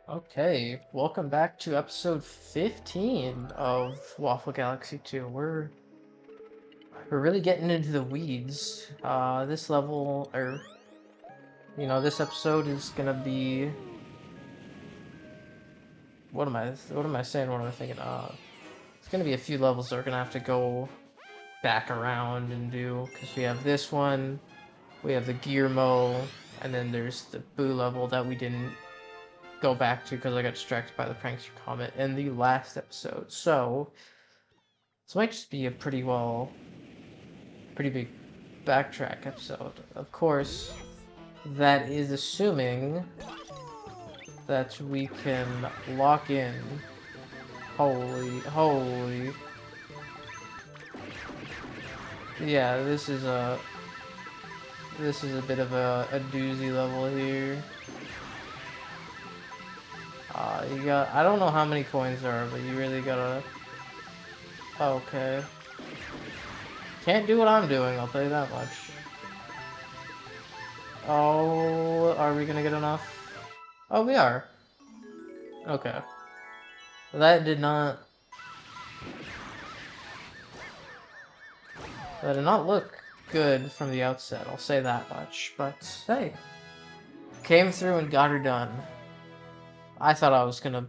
Okay, welcome back to episode 15 of Waffle Galaxy 2. We're really getting into the weeds. This level, this episode is gonna be what am I saying? What am I thinking? It's gonna be a few levels that we're gonna have to go back around and do, because we have this one, we have the gear mo, and then there's the boo level that we didn't go back to because I got distracted by the prankster comment in the last episode. So this might just be a pretty big backtrack episode. Of course, that is assuming that we can lock in. Holy. Yeah, this is a bit of a doozy level here. I don't know how many coins there are, but you really gotta. Okay. Can't do what I'm doing, I'll tell you that much. Oh, are we gonna get enough? Oh, we are. Okay. That did not... That did not look good from the outset, I'll say that much. But, hey. Came through and got her done. I thought I was gonna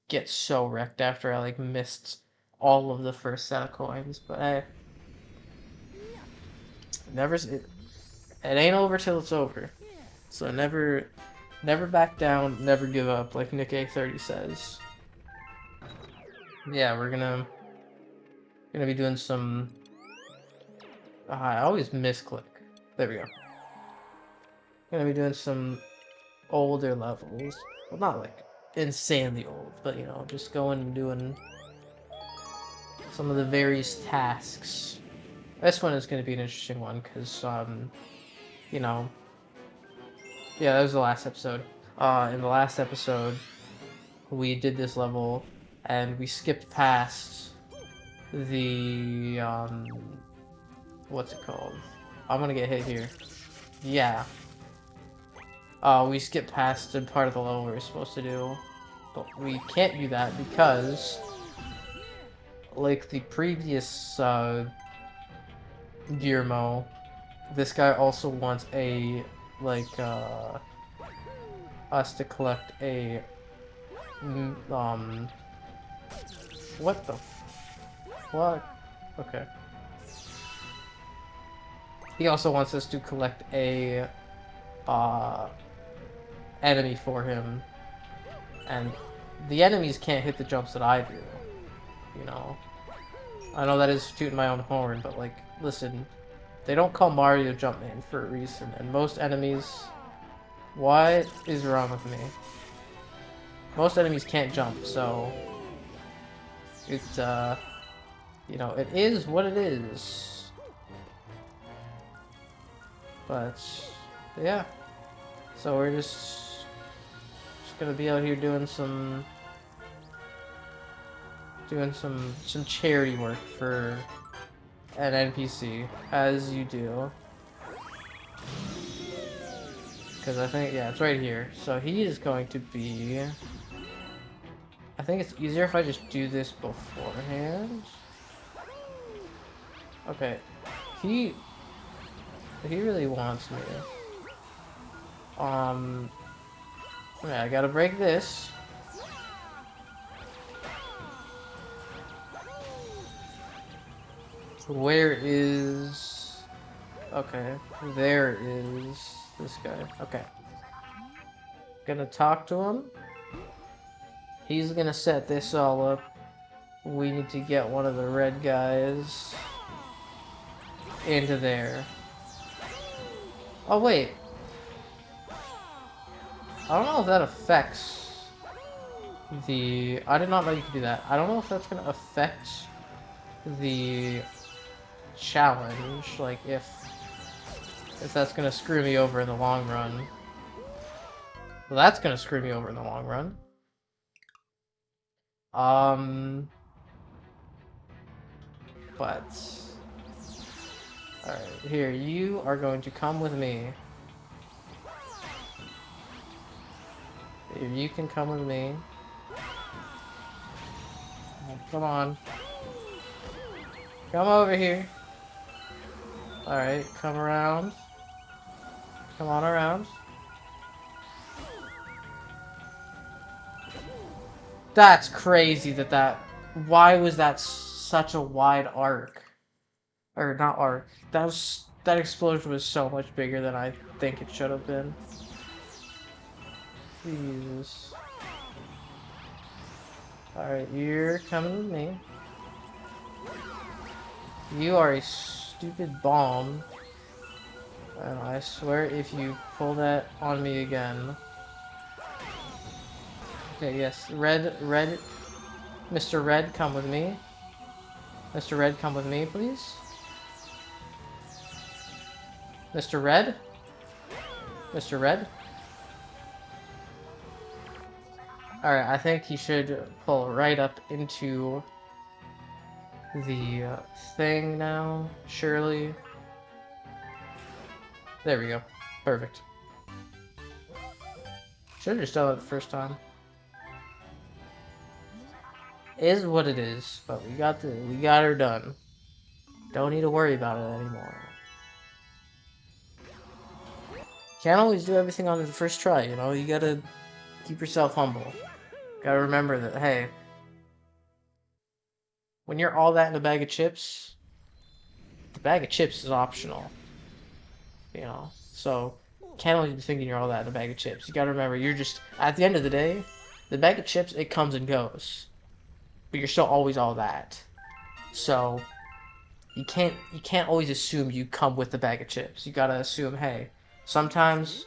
get so wrecked after I, missed all of the first set of coins. But, hey. It ain't over till it's over. So never back down, never give up, like Nick A30 says. Yeah, we're gonna be doing some... I always misclick. There we go. Gonna be doing some older levels. Well, not like insanely old, but just going and doing some of the various tasks. This one is gonna be an interesting one because, you know, yeah, that was the last episode. In the last episode, we did this level and we skipped past the, what's it called? I'm gonna get hit here. Yeah. We skipped past the part of the level we were supposed to do. But we can't do that because, like the previous, Gearmo, this guy also wants us to collect a, what the fuck? Okay. He also wants us to collect a, uh, enemy for him, and the enemies can't hit the jumps that I do, you know? I know that is tooting my own horn, but, listen, they don't call Mario Jumpman for a reason, and most enemies... What is wrong with me? Most enemies can't jump, so... It's, it is what it is. But, yeah. So we're just gonna be out here doing some charity work for an NPC, as you do. Because I think, yeah, it's right here. So he is going to be... I think it's easier if I just do this beforehand. Okay. He really wants me. Yeah, I gotta break this. Where is... Okay, there is this guy. Okay. Gonna talk to him. He's gonna set this all up. We need to get one of the red guys into there. Oh, wait. I don't know if that affects the... I did not know you could do that. I don't know if that's gonna affect the challenge, like if that's gonna screw me over in the long run. Well, that's gonna screw me over in the long run. But alright, here, you are going to come with me. You can come with me. Oh, come on. Come over here. Alright, come around. Come on around. That's crazy that. Why was that such a wide arc? Or not arc. That explosion was so much bigger than I think it should have been. Jesus. Alright, you're coming with me. You are a stupid bomb. And I swear if you pull that on me again. Okay, yes. Red. Mr. Red, come with me. Mr. Red, come with me, please. Mr. Red? Mr. Red? Alright, I think he should pull right up into the thing now, surely. There we go. Perfect. Should've just done it the first time. Is what it is, but we got her done. Don't need to worry about it anymore. Can't always do everything on the first try, you know? You gotta keep yourself humble. Gotta remember that, hey, when you're all that in a bag of chips, the bag of chips is optional. You know? So, can't always be thinking you're all that in a bag of chips. You gotta remember, you're just, at the end of the day, the bag of chips, it comes and goes. But you're still always all that. So, you can't always assume you come with the bag of chips. You gotta assume, hey, sometimes,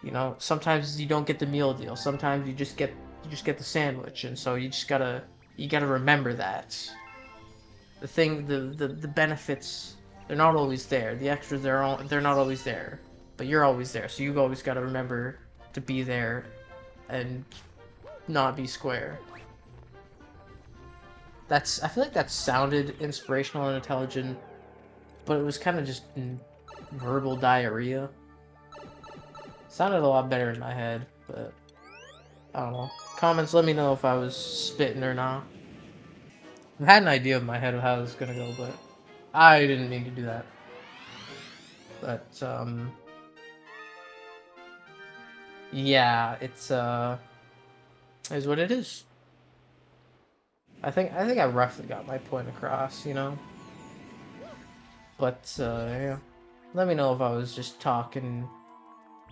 you know, sometimes you don't get the meal deal. Sometimes you just get the sandwich, and so you gotta remember that. The benefits, they're not always there. The extras, they're not always there, but you're always there. So you've always got to remember to be there, and not be square. I feel like that sounded inspirational and intelligent, but it was kind of just verbal diarrhea. Sounded a lot better in my head, but I don't know. Comments, let me know if I was spitting or not. I had an idea in my head of how it was gonna go, but I didn't mean to do that. But yeah, it's is what it is. I think I roughly got my point across, you know. But yeah. Let me know if I was just talking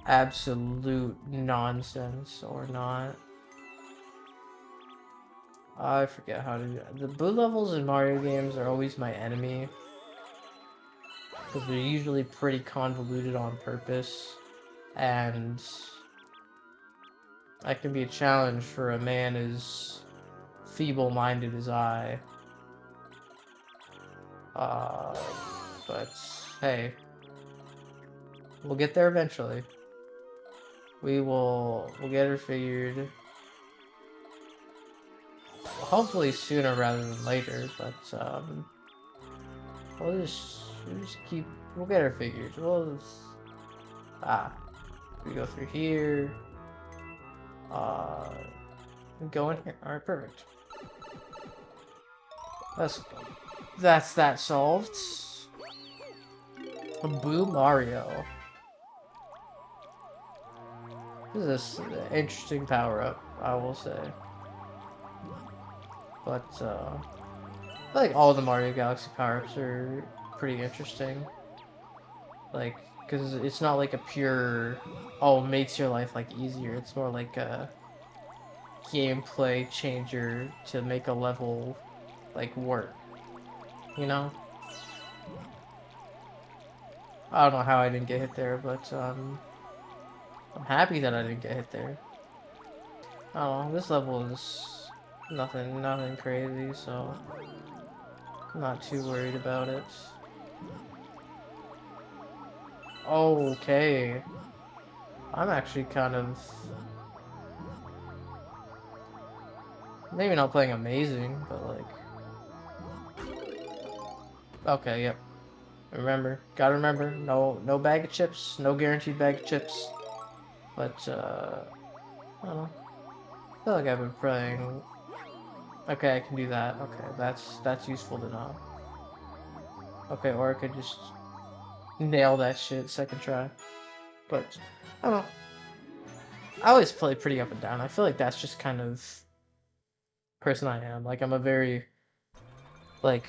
absolute nonsense or not. I forget how to do it. The blue levels in Mario games are always my enemy, because they're usually pretty convoluted on purpose, and that can be a challenge for a man as feeble-minded as I. But hey, we'll get there eventually. We'll get her figured. Hopefully sooner rather than later, but we'll just we'll get her figured. We go through here. Go in here. Alright, perfect. That's that solved. Boo Mario. This is an interesting power-up, I will say. But, I think all the Mario Galaxy power-ups are pretty interesting. Like, because it's not like a pure, oh, makes your life, like, easier. It's more like a gameplay changer to make a level, like, work. You know? I don't know how I didn't get hit there, but, I'm happy that I didn't get hit there. Oh, this level is nothing crazy, so I'm not too worried about it. Okay. I'm actually kind of... maybe not playing amazing, but like... okay, yep. Gotta remember, no bag of chips, no guaranteed bag of chips. But, I don't know. feel like I've been playing. Okay, I can do that. Okay, that's useful to know. Okay, or I could just nail that shit second try. But I don't know. I always play pretty up and down. I feel like that's just kind of person I am. Like I'm a very like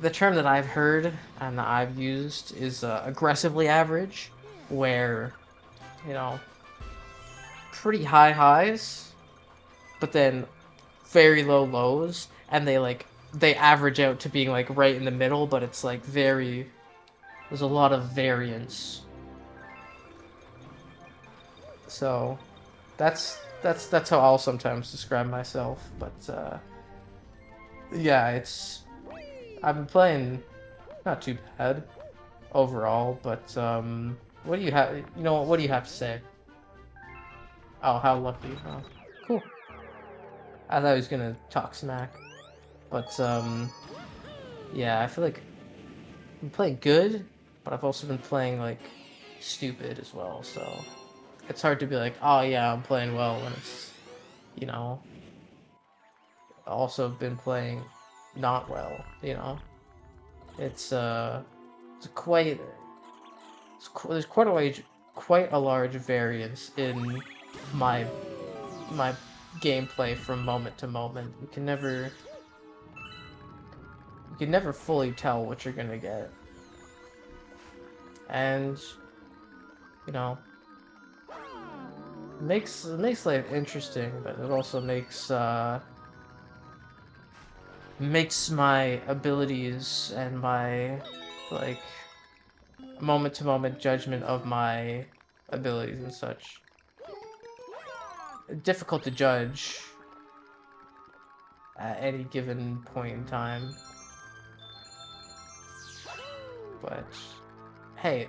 the term that I've heard and that I've used is aggressively average, where you know pretty high highs, but then very low lows, and they average out to being like right in the middle, but it's like very there's a lot of variance. So that's how I'll sometimes describe myself. But yeah, it's I've been playing not too bad overall. But what do you have? You know what do you have to say? Oh, how lucky! Oh, cool. I thought he was gonna talk smack, but yeah, I feel like I'm playing good, but I've also been playing like stupid as well. So it's hard to be like, oh yeah, I'm playing well when it's you know also been playing not well. It's it's quite there's quite a large variance in my my gameplay from moment to moment. You can never fully tell what you're gonna get, and you know makes life interesting, but it also makes my abilities and my like moment to moment judgment of my abilities and such difficult to judge at any given point in time. But hey,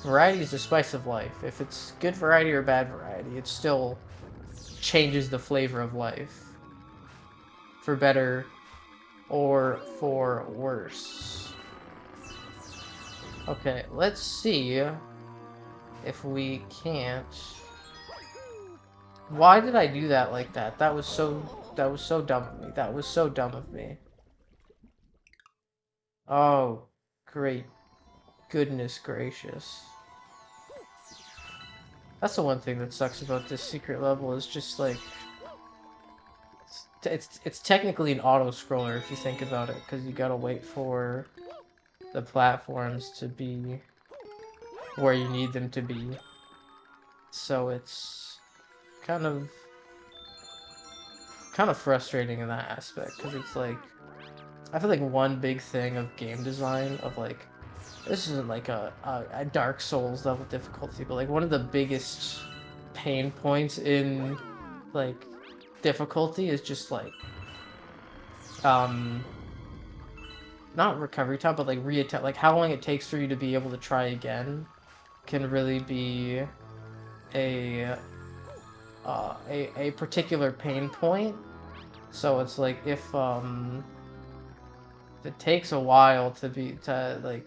variety is the spice of life. If it's good variety or bad variety, it still changes the flavor of life for better or for worse. Okay, let's see if we can't. Why did I do that like that? That was so dumb of me. That was so dumb of me. Oh, great goodness gracious. That's the one thing that sucks about this secret level is just like it's technically an auto scroller if you think about it, because you gotta wait for the platforms to be where you need them to be. So it's kind of frustrating in that aspect, because it's like I feel like one big thing of game design of like this isn't like a Dark Souls level difficulty, but like one of the biggest pain points in like difficulty is just like um not recovery time, but like reattempt, like how long it takes for you to be able to try again can really be a a particular pain point. So it's like if it takes a while to like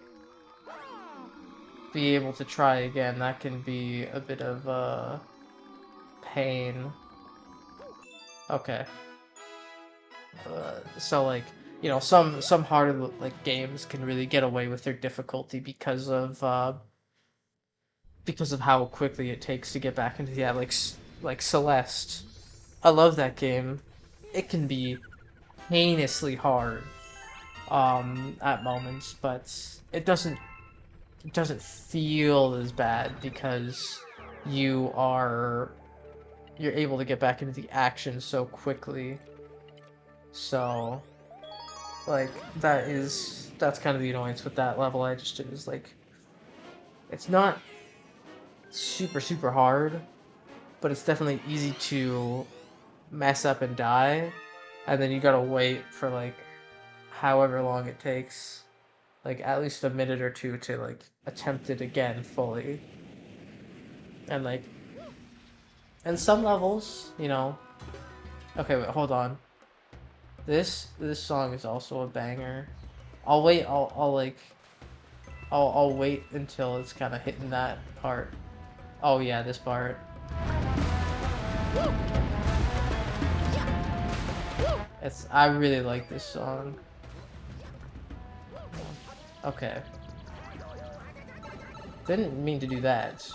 be able to try again, that can be a bit of pain. Okay. So like some harder like games can really get away with their difficulty because of how quickly it takes to get back into the like Celeste. I love that game. It can be heinously hard at moments, but it doesn't feel as bad because you are you're able to get back into the action so quickly. So like that's kind of the annoyance with that level I just did is like it's not super hard, but it's definitely easy to mess up and die, and then you gotta wait for like however long it takes, like at least a minute or two to like attempt it again fully. And like in some levels, okay, wait, hold on. This song is also a banger. I'll wait. I'll wait until it's kind of hitting that part. Oh yeah, this part. I really like this song. Okay. Didn't mean to do that.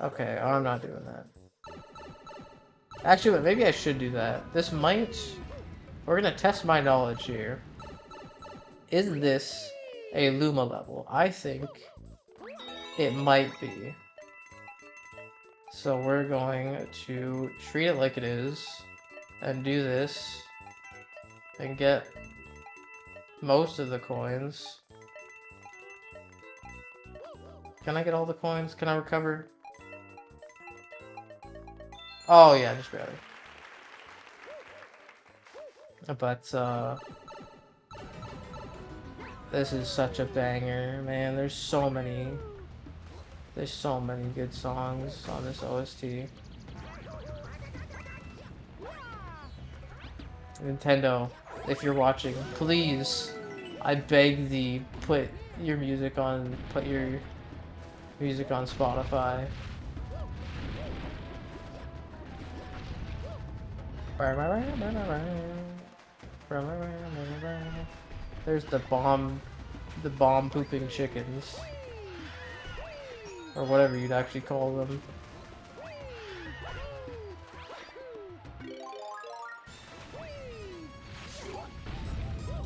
Okay, I'm not doing that. Actually, maybe I should do that. This might... We're gonna test my knowledge here. Is this a Luma level? I think it might be. So we're going to treat it like it is and do this and get most of the coins. Can I get all the coins? Can I recover? Oh yeah, just barely. But this is such a banger, man. There's so many good songs on this OST. Nintendo, if you're watching, please, I beg thee, put your music on Spotify. There's the bomb pooping chickens, or whatever you'd actually call them.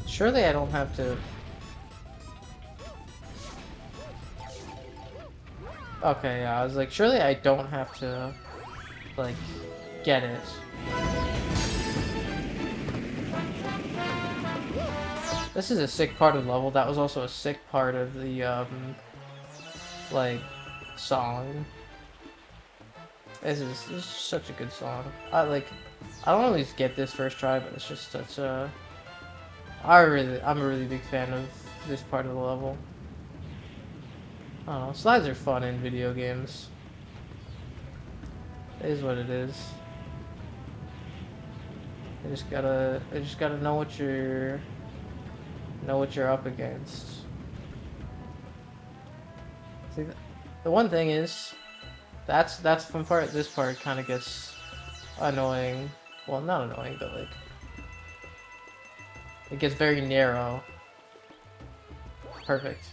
Surely I don't have to... Okay, yeah, I was like, surely I don't have to, like, get it. This is a sick part of the level. That was also a sick part of the, like, song. This is such a good song. I don't always get this first try, but it's just such a... I'm a really big fan of this part of the level. I don't know, slides are fun in video games. It is what it is. You just gotta know what you're up against. See, the one thing is, that's fun part. This part kind of gets annoying. Well, not annoying, but like, it gets very narrow. Perfect.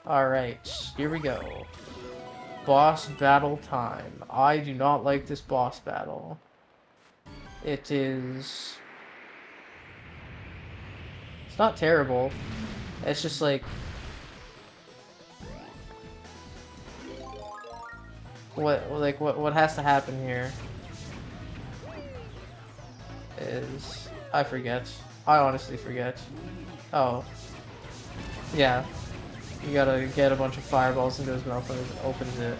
Alright, here we go. Boss battle time. I do not like this boss battle. It is... It's not terrible. It's just like... What has to happen here is... I forget. I honestly forget. Oh. Yeah. You gotta get a bunch of fireballs into his mouth and it opens it.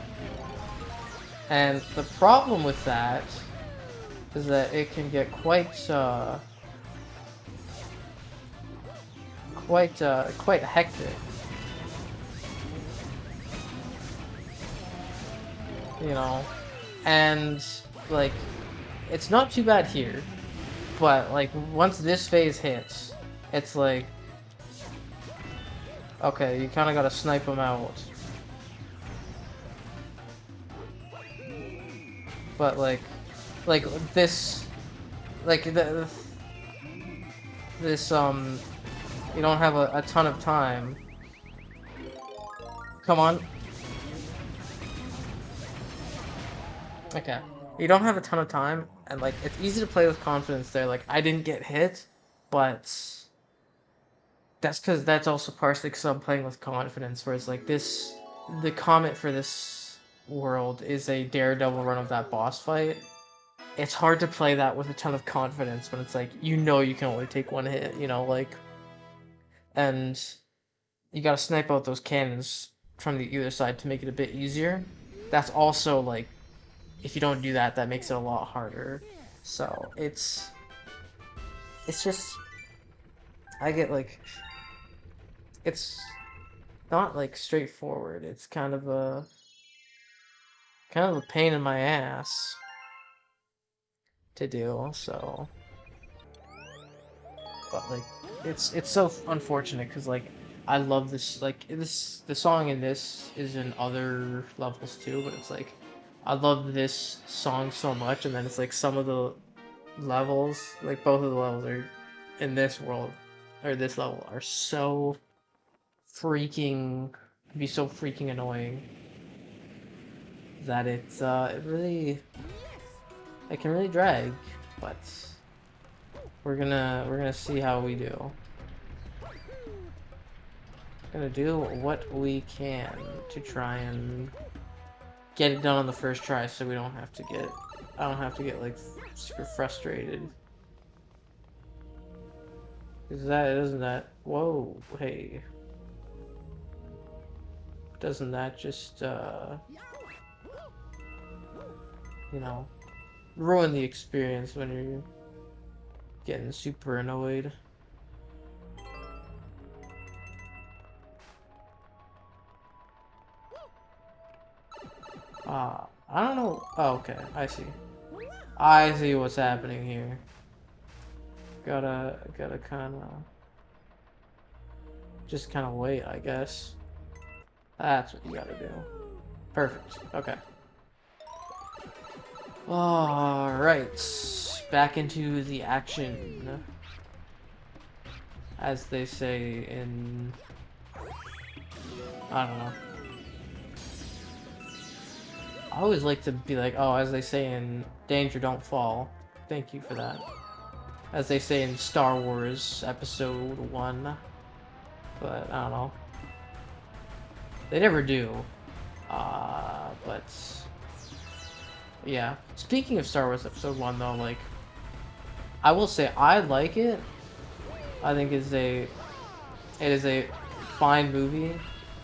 And the problem with that is that it can get quite hectic. You know? And, like, it's not too bad here. But, like, once this phase hits, it's like... Okay, you kind of gotta snipe them out. But like this, like this you don't have a ton of time. Come on. Okay, you don't have a ton of time, and like it's easy to play with confidence there. Like I didn't get hit, but that's also partially because I'm playing with confidence, whereas like the comment for this world is a daredevil run of that boss fight. It's hard to play that with a ton of confidence when it's like, you know you can only take one hit, you know, like, and you gotta snipe out those cannons from the either side to make it a bit easier. That's also like, if you don't do that, that makes it a lot harder. So it's just, I get like, it's not like straightforward. It's kind of a pain in my ass to do. So, but like it's so unfortunate because like I love this, like the song in this is in other levels too, but it's like I love this song so much, and then it's like some of the levels, like both of the levels are in this world or this level are so freaking be so freaking annoying that it can really drag, but we're gonna see how we do. Gonna do what we can to try and get it done on the first try, so we don't have to get I don't have to get like super frustrated. Is that isn't that whoa hey doesn't that just you know ruin the experience when you're getting super annoyed? I don't know. Oh, okay, I see. I see what's happening here. Gotta kind of just kind of wait, I guess. That's what you gotta do. Perfect. Okay. All right, back into the action, as they say in I don't know. I always like to be like, oh, as they say in Danger Don't Fall. Thank you for that. As they say in Star Wars Episode 1. But, I don't know. They never do. But... yeah. Speaking of Star Wars Episode 1, though, like... I will say, I like it. I think it is a fine movie.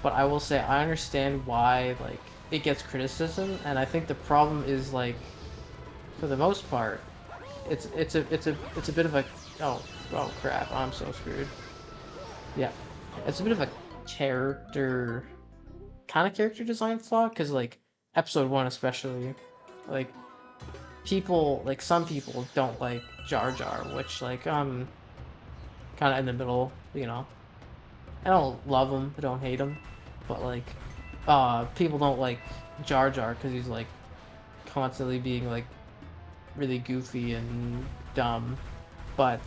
But I will say, I understand why, like, it gets criticism. And I think the problem is, like, for the most part, it's a bit of a oh crap, I'm so screwed. Yeah, it's a bit of a character design flaw, because like episode 1 especially, like some people don't like Jar Jar, which like kind of in the middle, you know. I don't love him, I don't hate him, but like people don't like Jar Jar because he's like constantly being like really goofy and dumb. But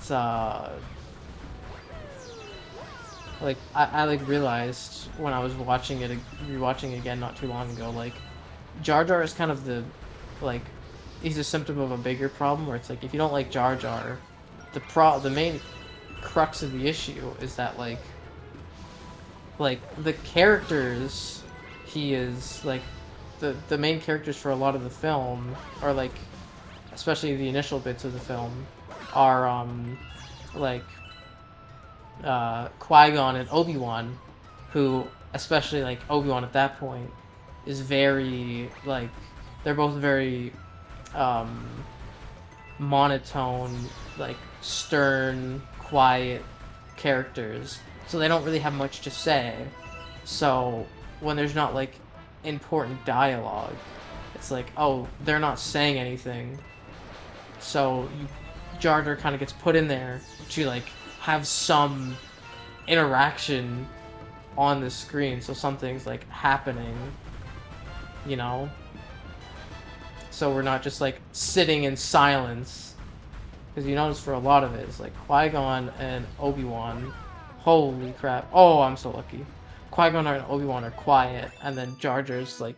like I like realized when I was watching it rewatching again not too long ago, like Jar Jar is kind of the like he's a symptom of a bigger problem where it's like if you don't like Jar Jar, the main crux of the issue is that like the characters he is like the main characters for a lot of the film are like, especially the initial bits of the film, are like Qui-Gon and Obi-Wan, who, especially like Obi-Wan at that point, is very like they're both very monotone, like stern, quiet characters. So they don't really have much to say. So when there's not like important dialogue, it's like, oh, they're not saying anything. So Jar Jar kind of gets put in there to like have some interaction on the screen, so something's like happening, you know. So we're not just like sitting in silence, because you notice for a lot of it, it's like Qui-Gon and Obi-Wan. Holy crap! Oh, I'm so lucky. Qui-Gon and Obi-Wan are quiet, and then Jar Jar's like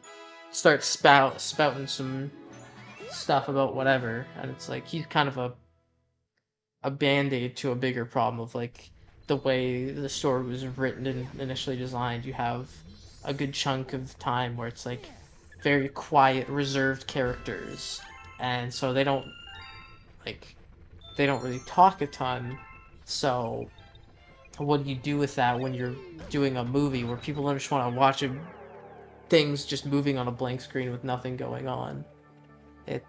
starts spouting some stuff about whatever, and it's like he's kind of a band-aid to a bigger problem of like the way the story was written and initially designed. You have a good chunk of time where it's like very quiet, reserved characters, and so like they don't really talk a ton. So what do you do with that when you're doing a movie where people don't just want to watch things just moving on a blank screen with nothing going on? It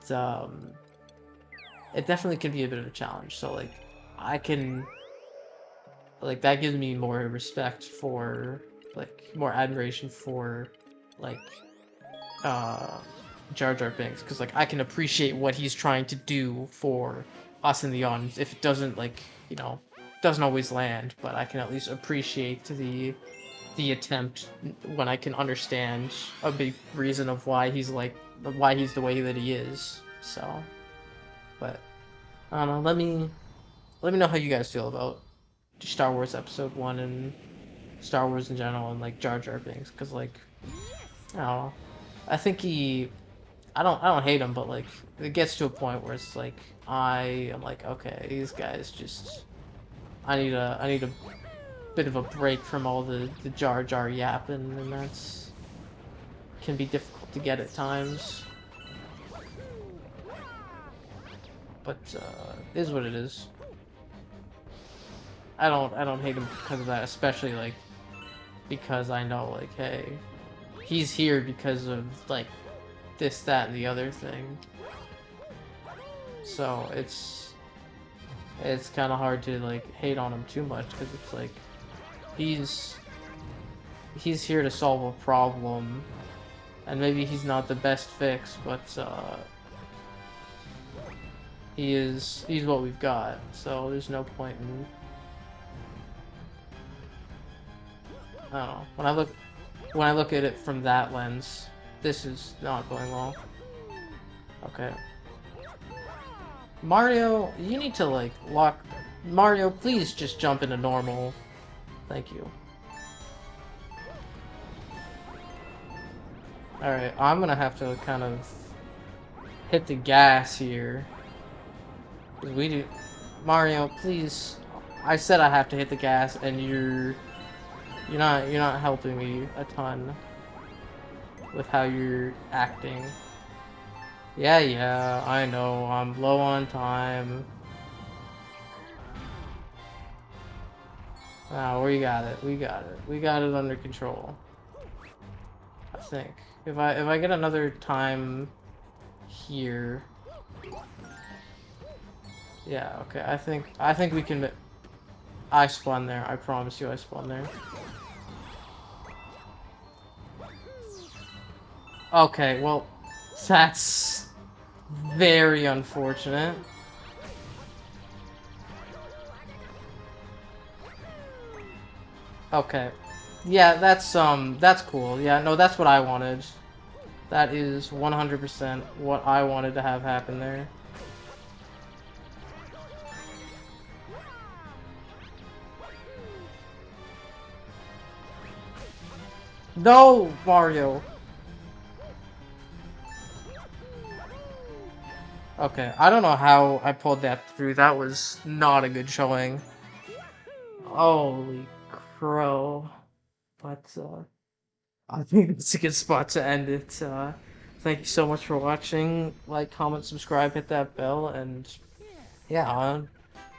definitely can be a bit of a challenge. So like I can like that gives me more respect for like more admiration for like uh Jar Jar Binks, because like I can appreciate what he's trying to do for us in the audience. If it doesn't like, you know, doesn't always land, but I can at least appreciate the attempt when I can understand a big reason of why he's like why he's the way that he is. So, but I don't know. Let me know how you guys feel about Star Wars Episode 1 and Star Wars in general and like Jar Jar Binks, because like I don't know. I think I don't hate him, but like it gets to a point where it's like I am like, okay, these guys just I need a bit of a break from all the Jar Jar yapping, and that's can be difficult to get at times. But it is what it is. I don't hate him because of that, especially like because I know like, hey, he's here because of like this, that, and the other thing. So it's kind of hard to like hate on him too much, because it's like he's he's here to solve a problem, and maybe he's not the best fix, but he's what we've got. So there's no point in, I don't know, when I look at it from that lens, this is not going well. Okay. Mario, you need to like lock. Mario, please just jump into normal. Thank you. Alright, I'm gonna have to kind of hit the gas here. We do. Mario, please. I said I have to hit the gas, and you're not helping me a ton with how you're acting. Yeah, I know. I'm low on time. Ah, we got it. We got it. We got it under control. I think. If I get another time here. Yeah, okay. I think we can. I spun there. I promise you I spun there. Okay, well, that's very unfortunate. Okay. Yeah, that's cool. Yeah, no, that's what I wanted. That is 100% what I wanted to have happen there. No, Mario! Okay, I don't know how I pulled that through. That was not a good showing. Holy crow. But, I think that's a good spot to end it. Thank you so much for watching. Like, comment, subscribe, hit that bell, and yeah,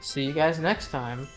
see you guys next time.